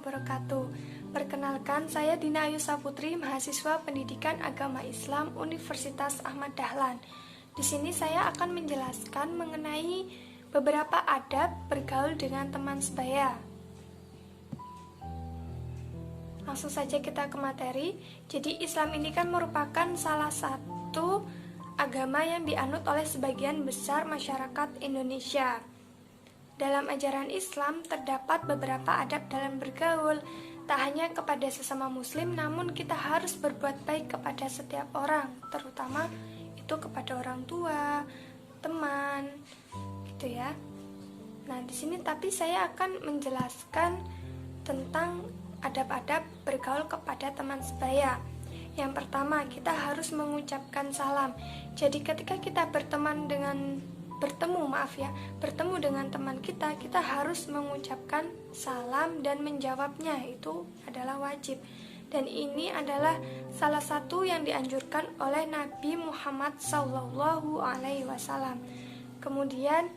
wabarakatuh. Perkenalkan, saya Dina Ayusa Putri, mahasiswa Pendidikan Agama Islam Universitas Ahmad Dahlan. Di sini saya akan menjelaskan mengenai beberapa adab bergaul dengan teman sebaya. Langsung saja kita ke materi. Jadi Islam ini kan merupakan salah satu agama yang dianut oleh sebagian besar masyarakat Indonesia. Dalam ajaran Islam terdapat beberapa adab dalam bergaul, tak hanya kepada sesama muslim, namun kita harus berbuat baik kepada setiap orang, terutama itu kepada orang tua, teman, gitu ya. Nah, di sini tapi saya akan menjelaskan tentang adab-adab bergaul kepada teman sebaya. Yang pertama, kita harus mengucapkan salam. Jadi ketika kita bertemu dengan teman kita harus mengucapkan salam dan menjawabnya, itu adalah wajib. Dan ini adalah salah satu yang dianjurkan oleh Nabi Muhammad SAW. Kemudian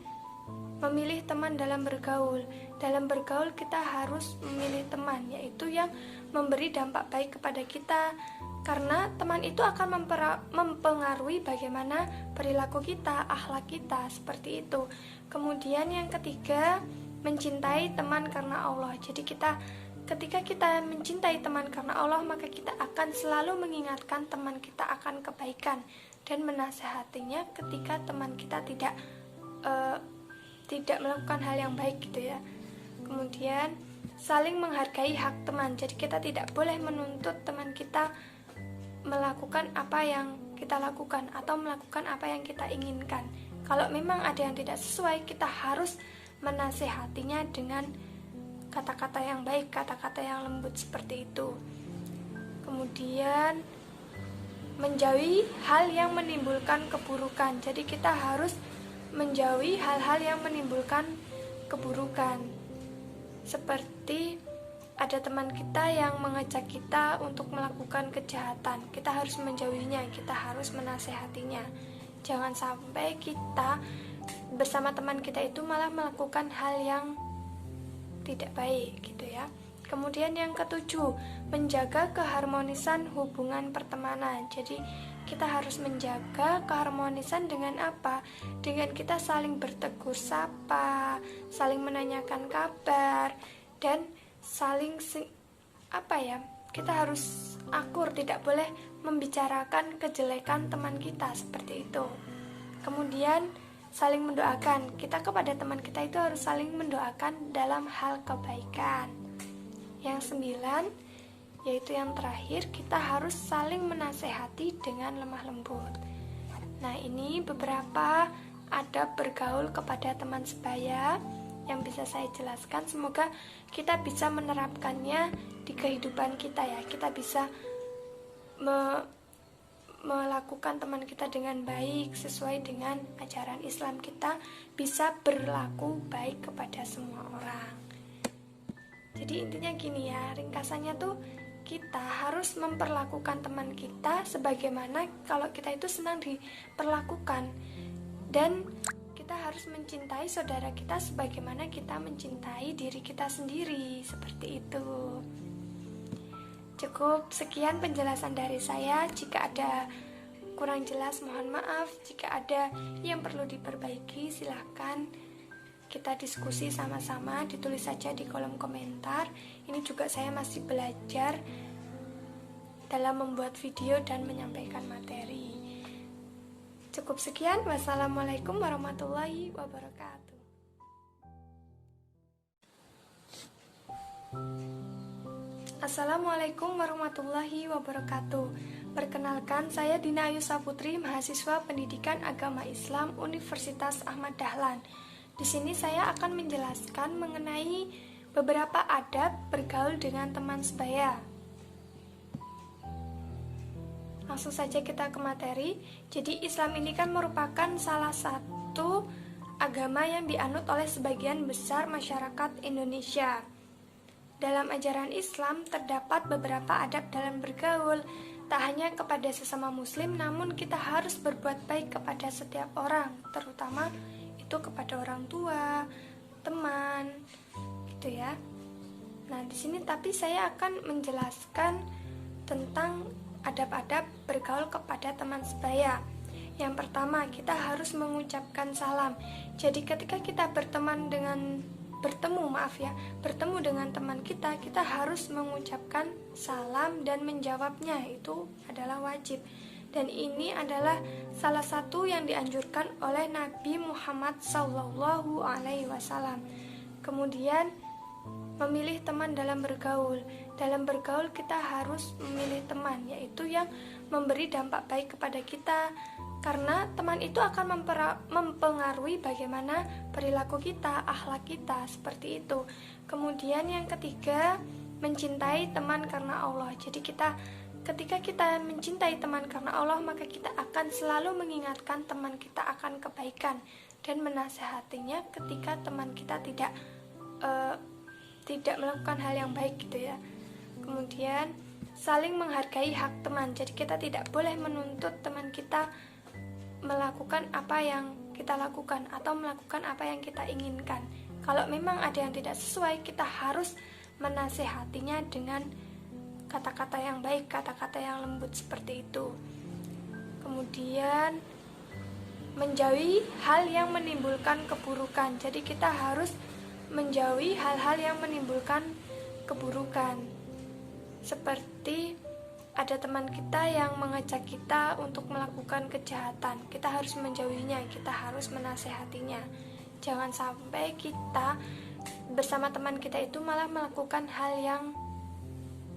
memilih teman dalam bergaul. Dalam bergaul kita harus memilih teman, yaitu yang memberi dampak baik kepada kita, karena teman itu akan mempengaruhi bagaimana perilaku kita, akhlak kita, seperti itu. Kemudian yang ketiga, mencintai teman karena Allah. Jadi ketika kita mencintai teman karena Allah, maka kita akan selalu mengingatkan teman kita akan kebaikan dan menasehatinya ketika teman kita tidak melakukan hal yang baik, gitu ya. Kemudian saling menghargai hak teman. Jadi kita tidak boleh menuntut teman kita melakukan apa yang kita lakukan atau melakukan apa yang kita inginkan. Kalau memang ada yang tidak sesuai, kita harus menasehatinya dengan kata-kata yang baik, kata-kata yang lembut, seperti itu. Kemudian menjauhi hal yang menimbulkan keburukan. Jadi kita harus menjauhi hal-hal yang menimbulkan keburukan, seperti ada teman kita yang mengajak kita untuk melakukan kejahatan. Kita harus menjauhinya, kita harus menasehatinya. Jangan sampai kita bersama teman kita itu malah melakukan hal yang tidak baik, gitu ya. Kemudian yang ketujuh, menjaga keharmonisan hubungan pertemanan. Jadi kita harus menjaga keharmonisan dengan apa? Dengan kita saling bertegur sapa, saling menanyakan kabar, dan kita harus akur, tidak boleh membicarakan kejelekan teman kita, seperti itu. Kemudian saling mendoakan. Kita kepada teman kita itu harus saling mendoakan dalam hal kebaikan. Yang 9, yaitu yang terakhir, kita harus saling menasehati dengan lemah lembut. Nah, ini beberapa adab bergaul kepada teman sebaya yang bisa saya jelaskan. Semoga kita bisa menerapkannya di kehidupan kita ya. Kita bisa melakukan teman kita dengan baik sesuai dengan ajaran Islam. Kita bisa berlaku baik kepada semua orang. Jadi intinya gini ya, ringkasannya tuh kita harus memperlakukan teman kita sebagaimana kalau kita itu senang diperlakukan, dan kita harus mencintai saudara kita sebagaimana kita mencintai diri kita sendiri, seperti itu. Cukup sekian penjelasan dari saya. Jika ada kurang jelas mohon maaf. Jika ada yang perlu diperbaiki, silahkan kita diskusi sama-sama, ditulis saja di kolom komentar. Ini juga saya masih belajar dalam membuat video dan menyampaikan materi. Cukup sekian. Wassalamualaikum warahmatullahi wabarakatuh. Assalamualaikum warahmatullahi wabarakatuh. Perkenalkan, saya Dina Ayusa Putri, mahasiswa Pendidikan Agama Islam Universitas Ahmad Dahlan. Di sini saya akan menjelaskan mengenai beberapa adab bergaul dengan teman sebaya. Langsung saja kita ke materi. Jadi Islam ini kan merupakan salah satu agama yang dianut oleh sebagian besar masyarakat Indonesia. Dalam ajaran Islam terdapat beberapa adab dalam bergaul, tak hanya kepada sesama muslim, namun kita harus berbuat baik kepada setiap orang, terutama itu kepada orang tua, teman, gitu ya. Nah, di sini tapi saya akan menjelaskan tentang adab-adab bergaul kepada teman sebaya. Yang pertama, kita harus mengucapkan salam. Jadi ketika kita bertemu dengan teman kita, kita harus mengucapkan salam dan menjawabnya, itu adalah wajib. Dan ini adalah salah satu yang dianjurkan oleh Nabi Muhammad SAW. Kemudian memilih teman dalam bergaul. Dalam bergaul kita harus memilih teman, yaitu yang memberi dampak baik kepada kita, karena teman itu akan mempengaruhi bagaimana perilaku kita, akhlak kita, seperti itu. Kemudian yang ketiga, mencintai teman karena Allah. Jadi ketika kita mencintai teman karena Allah, maka kita akan selalu mengingatkan teman kita akan kebaikan dan menasehatinya ketika teman kita tidak melakukan hal yang baik gitu ya. Kemudian saling menghargai hak teman. Jadi kita tidak boleh menuntut teman kita melakukan apa yang kita lakukan atau melakukan apa yang kita inginkan. Kalau memang ada yang tidak sesuai, kita harus menasehatinya dengan kata-kata yang baik, kata-kata yang lembut, seperti itu. Kemudian menjauhi hal yang menimbulkan keburukan. Jadi kita harus menjauhi hal-hal yang menimbulkan keburukan, seperti ada teman kita yang mengajak kita untuk melakukan kejahatan. Kita harus menjauhinya, kita harus menasehatinya. Jangan sampai kita bersama teman kita itu malah melakukan hal yang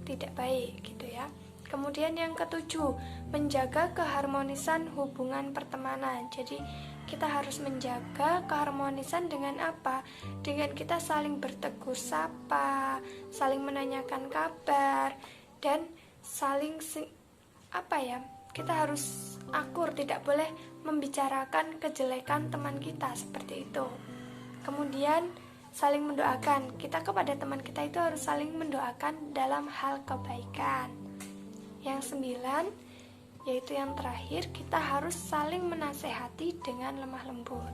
tidak baik gitu ya. Kemudian yang ketujuh, menjaga keharmonisan hubungan pertemanan. Jadi kita harus menjaga keharmonisan dengan apa? Dengan kita saling bertegur sapa, saling menanyakan kabar, dan kita harus akur, tidak boleh membicarakan kejelekan teman kita, seperti itu. Kemudian saling mendoakan. Kita kepada teman kita itu harus saling mendoakan dalam hal kebaikan. Yang 9, yaitu yang terakhir, kita harus saling menasehati dengan lemah lembut.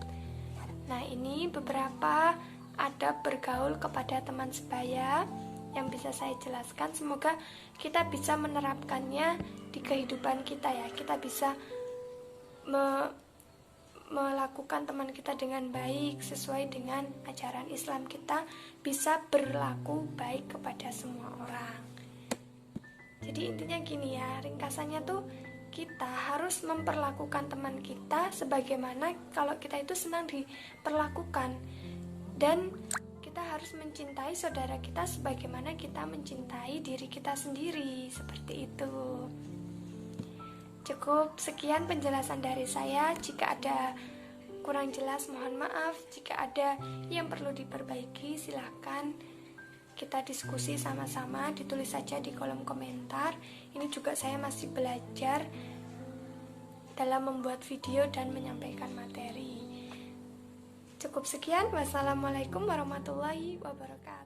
Nah, ini beberapa adab bergaul kepada teman sebaya yang bisa saya jelaskan. Semoga kita bisa menerapkannya di kehidupan kita ya. Kita bisa melakukan teman kita dengan baik sesuai dengan ajaran Islam. Kita bisa berlaku baik kepada semua orang. Jadi intinya gini ya, ringkasannya tuh kita harus memperlakukan teman kita sebagaimana kalau kita itu senang diperlakukan, dan kita harus mencintai saudara kita sebagaimana kita mencintai diri kita sendiri, seperti itu. Cukup sekian penjelasan dari saya. Jika ada kurang jelas mohon maaf. Jika ada yang perlu diperbaiki silakan kita diskusi sama-sama, ditulis saja di kolom komentar. Ini juga saya masih belajar dalam membuat video dan menyampaikan materi. Cukup sekian. Wassalamualaikum warahmatullahi wabarakatuh.